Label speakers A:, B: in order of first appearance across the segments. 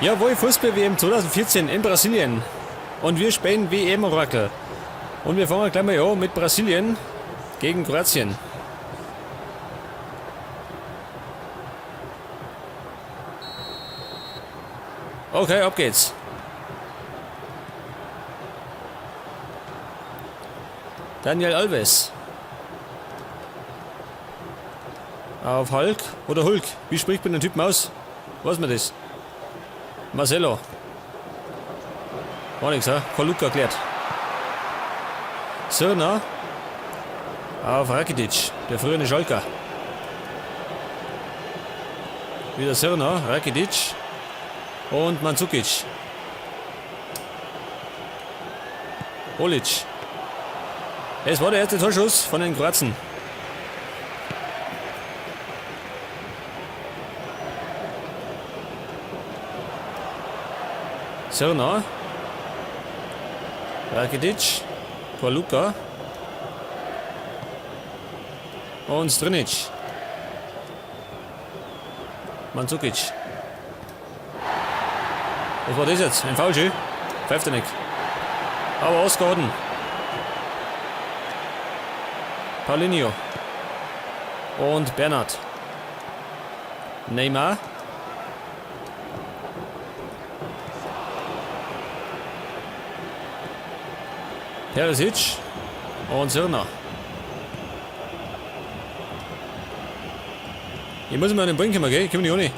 A: Jawohl, Fußball-WM 2014 in Brasilien. Und wir spielen WM-Orakel. Und wir fangen gleich mal an mit Brasilien gegen Kroatien. Okay, ab geht's. Daniel Alves. Auf Hulk oder Hulk? Wie spricht man den Typen aus? Was man das? Marcelo. War nix, ha? Kaluka erklärt. Sirna. Auf Rakitic, der frühere Schalker. Wieder Sirna, Rakitic und Mandzukic. Olic. Es war der erste Torschuss von den Kroaten. Sirna. Rakitic. Kaluka. Und Strinic. Mandzukic. Was war das jetzt? Ein Foul, pfeift er nicht. Aber ausgehalten. Paulinho. Und Bernat. Neymar. Perisic. Und Sirna. Ich muss mal an den Bring kommen, gell? Ich komme nicht ohne.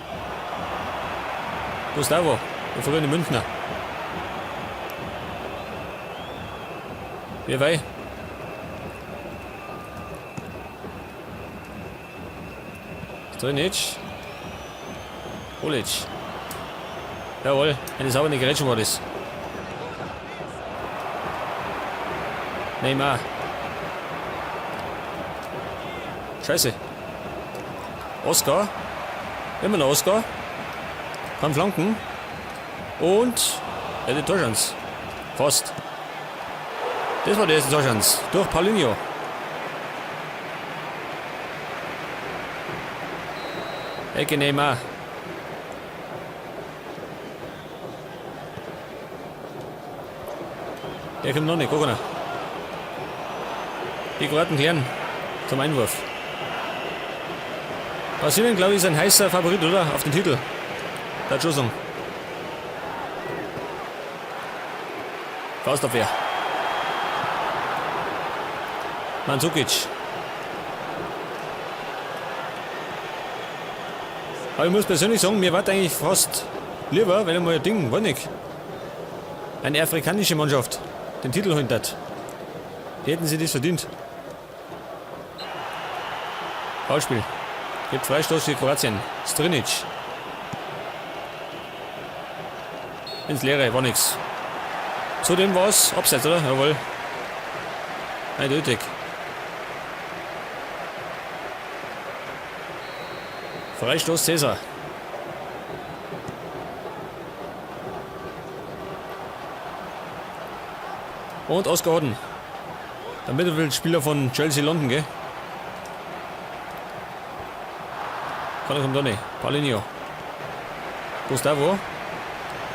A: Gustavo, der verlorene Münchner. Wie weit? Strinic. Olic. Jawohl, eine saubere Gerätschung war das. Neymar. Scheiße. Oscar. Immer noch Oscar. Kann flanken. Und er hat die Torchance. Fast. Das war die erste Torchance. Durch Paulinho. Ecke Neymar. Der kommt noch nicht, guck mal. Die Kroaten klären zum Einwurf. Brasilien, glaube ich, ist ein heißer Favorit, oder? Auf den Titel. Der Schussung. Faustabwehr. Mandzukic. Aber ich muss persönlich sagen, mir war eigentlich fast lieber, wenn einmal ein Ding, war nicht. Eine afrikanische Mannschaft den Titel holen hat. Hätten sie das verdient. Foulspiel. Gibt Freistoß für Kroatien. Strinic. Ins Leere, war nix. Zudem war es Abseits, oder? Jawohl. Eindeutig. Freistoß Cäsar. Und Oscar Hodden. Der Mittelfeldspieler von Chelsea London, gell? Kann er kommt da nicht. Paulinho. Gustavo.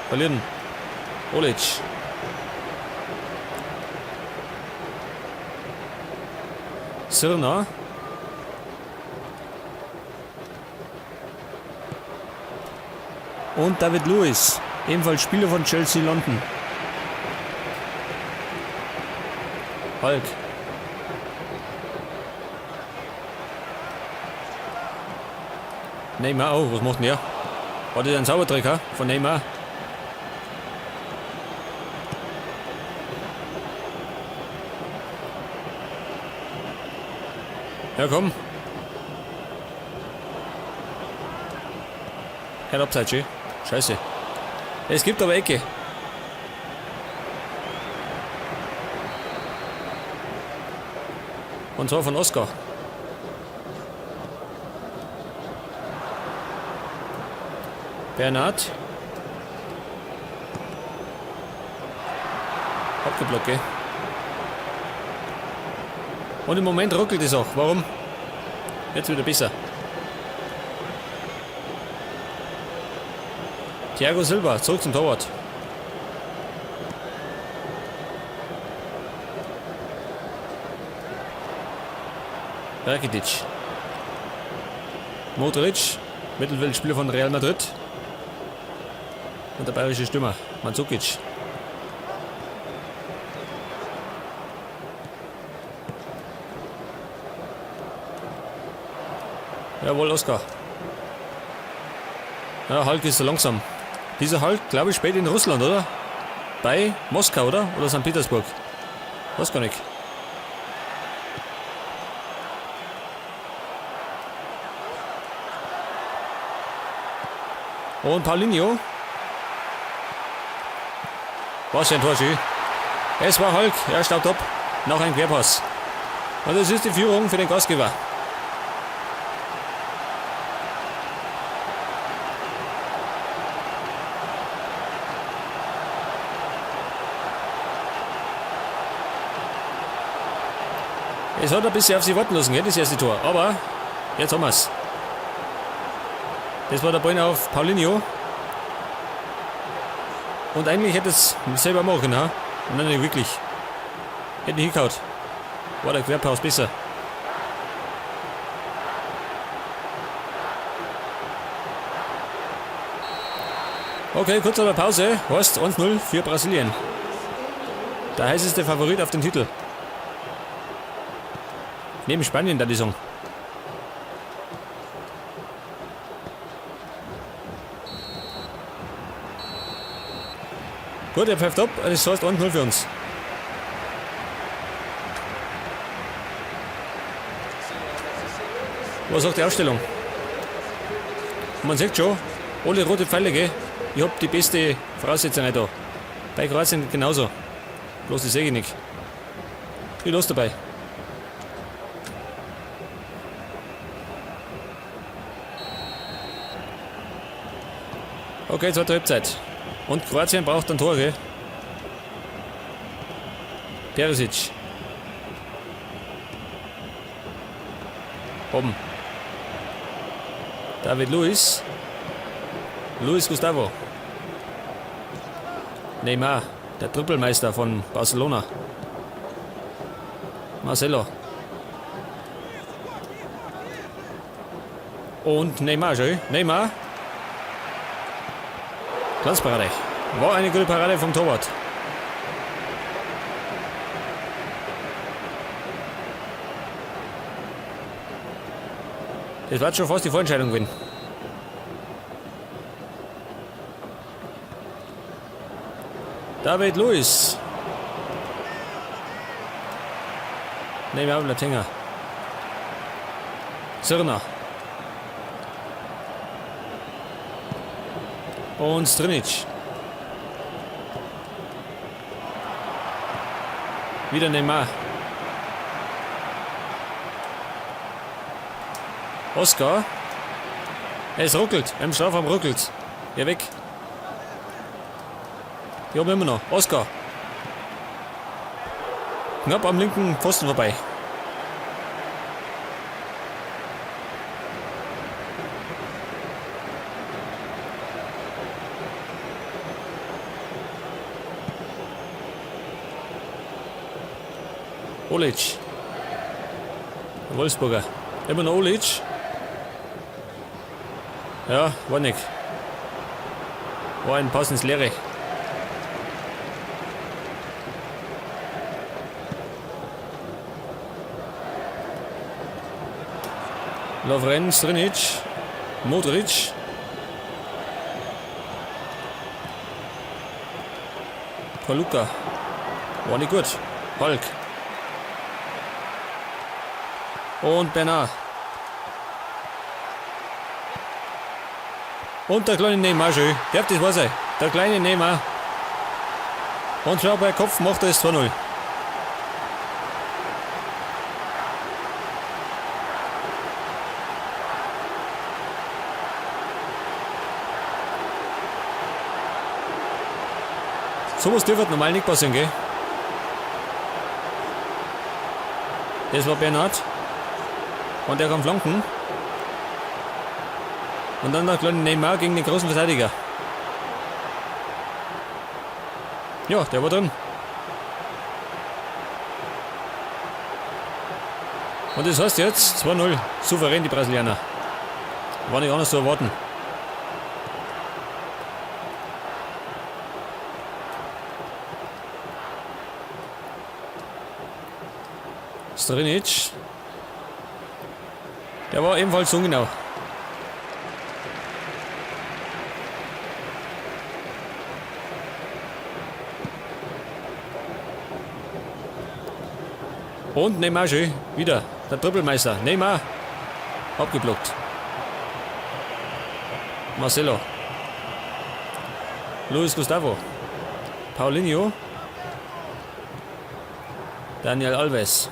A: Verlieren. Olic. Sirna. Und David Luiz. Ebenfalls Spieler von Chelsea London. Hulk. Neymar, oh, was macht denn der? War das ein Zaubertrick, ha? Von Neymar? Ja, komm. Kein Abseits, scheiße. Es gibt aber Ecke. Und zwar von Oscar. Bernat. Abgeblockt, gell? Und im Moment ruckelt es auch. Warum? Jetzt wieder besser. Thiago Silva, zurück zum Torwart. Rakitic. Modric, Mittelfeldspieler von Real Madrid. Und der bayerische Stürmer, Mandzukic. Jawohl, Oscar. Ja, Hulk ist so langsam. Dieser Hulk, glaube ich, spät in Russland, oder? Bei Moskau, oder? Oder St. Petersburg? Weiß gar nicht. Und Paulinho. Was für ein Torschü. Es war Hulk, er staubt ab. Noch ein Querpass. Und das ist die Führung für den Gastgeber. Es hat ein bisschen auf sie warten lassen, das erste Tor. Aber jetzt haben wir es. Das war der Ball auf Paulinho. Und eigentlich hätte es selber machen können. Ha? Nein, nicht wirklich. Hätte nicht hingehauen. War der Querpaus besser. Okay, kurz aber Pause. Horst 1-0 für Brasilien. Der heißeste Favorit auf den Titel. Neben Spanien, da die Song. Gut, er pfeift ab. Es heißt 1-0 für uns. Was sagt die Aufstellung? Man sieht schon, alle rote Pfeile, gell? Ich habe die beste Voraussetzung da. Bei Kroatien genauso. Bloß die sehe ich nicht. Viel los dabei. Okay, zweite Halbzeit. Und Kroatien braucht ein Tor, gell? Perisic. Oben. David Luiz. Luis Gustavo. Neymar, der Trippelmeister von Barcelona. Marcelo. Und Neymar, schön. Neymar. Glanzparade. War eine gute Parade vom Torwart. Das war schon fast die Vorentscheidung gewesen. David Luiz. Neymar Blatenga. Sirna. Und Strinic. Wieder Neymar. Oscar. Es ruckelt. Im Strafraum ruckelt. Geh weg. Hier oben immer noch. Oscar. Knapp am linken Pfosten vorbei. Olic. Wolfsburger. Immer noch Olic. Ja, war nicht. War ein Pass ins Leere. Lovren, Strinic, Modric. Paluca. War nicht gut. Hulk. Und Bernard. Und der kleine Neymar schön. Darf das wahr sein? Der kleine Neymar. Und schau, bei Kopf macht er es 2-0. So was dürfte normal nicht passieren, gell? Das war Bernard. Und er kann flanken. Und dann der kleine Neymar gegen den großen Verteidiger. Ja, der war drin. Und das heißt jetzt 2-0. Souverän die Brasilianer. War nicht anders zu erwarten. Strinic. Der war ebenfalls ungenau. Und Neymar schön. Wieder. Der Trippelmeister. Neymar. Abgeblockt. Marcelo. Luis Gustavo. Paulinho. Daniel Alves.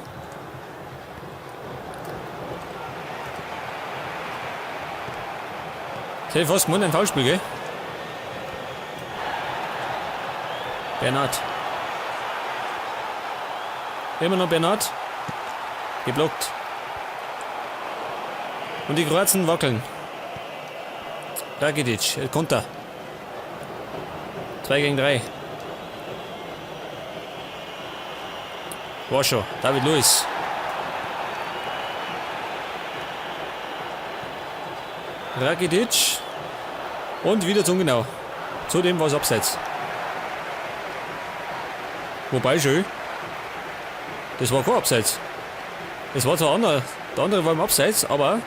A: Ich hätte fast gewonnen, ein Foulspiel, gell? Bernat. Immer noch Bernat. Geblockt. Und die Kroaten wackeln. Rakitic, Konter. 2 gegen 3. Wascho, David Luiz. Rakitic. Und wieder zu ungenau. Zudem war es abseits. Wobei schön. Das war kein Abseits. Das war zwar der andere war im Abseits, aber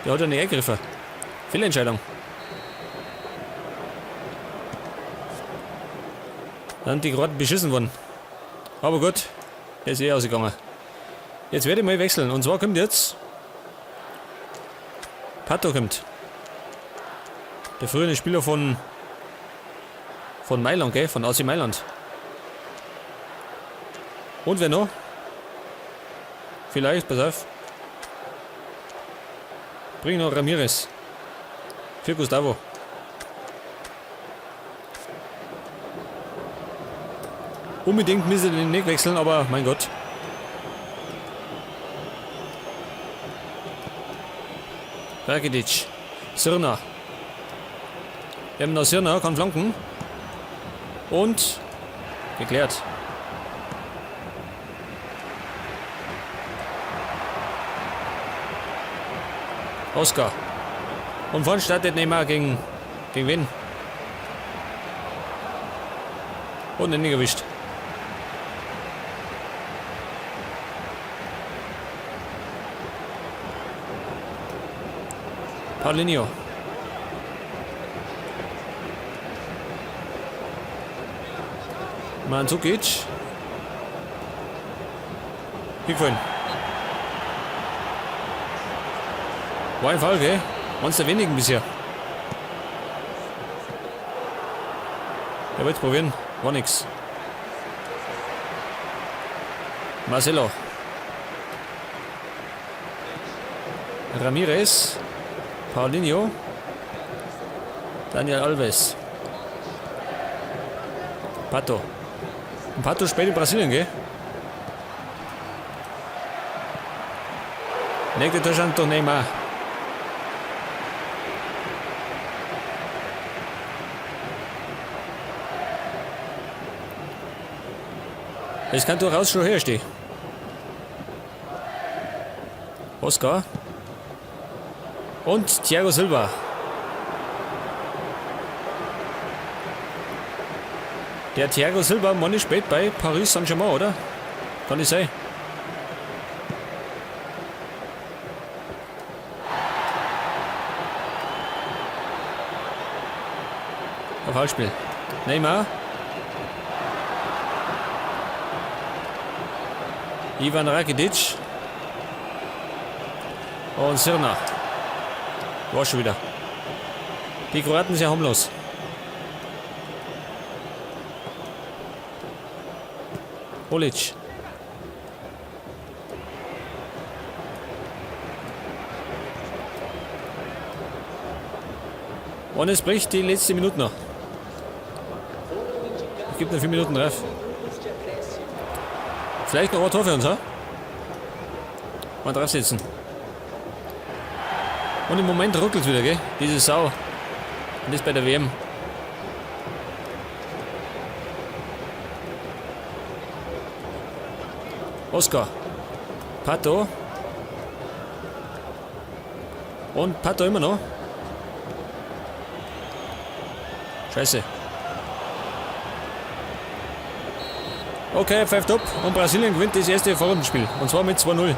A: der hat ja nicht eingegriffen. Fehlentscheidung. Dann die gerade beschissen worden. Aber gut, der ist ausgegangen. Jetzt werde ich mal wechseln. Und zwar kommt jetzt Pato kommt. Der frühere Spieler von Mailand, gell? Von AC Mailand. Und wer noch? Vielleicht, pass auf. Bring noch Ramirez. Für Gustavo. Unbedingt müssen wir den nicht wechseln, aber mein Gott. Rakitic. Sirna. Wir haben noch Sirna, kann flanken. Und geklärt. Oscar. Und vorne startet Neymar gegen wen? Und nicht erwischt. Paulinho. Mandzukic. Hingefallen. War ein Fall, gell? Eines der wenigen bisher. Der wird es probieren. War nix. Marcelo. Ramirez. Paulinho. Daniel Alves. Pato. Und Pato spielt in Brasilien, gell? Nächster Torschütze durch Neymar. Es kann durchaus schon herstehen. Oscar. Und Thiago Silva. Der Thiago Silva, Mann, ist spät bei Paris Saint-Germain, oder? Kann nicht sein. Auf Halsspiel. Neymar. Ivan Rakitic. Und Sirna. War schon wieder. Die Kroaten sind harmlos. Olic. Und es bricht die letzte Minute noch. Es gibt noch 4 Minuten drauf. Vielleicht noch ein Tor für uns, ha? Mal drauf sitzen. Und im Moment ruckelt es wieder, gell? Diese Sau. Und das bei der WM. Oscar. Pato. Und Pato immer noch. Scheiße. Okay, pfeift ab und Brasilien gewinnt das erste Vorrundenspiel. Und zwar mit 2-0.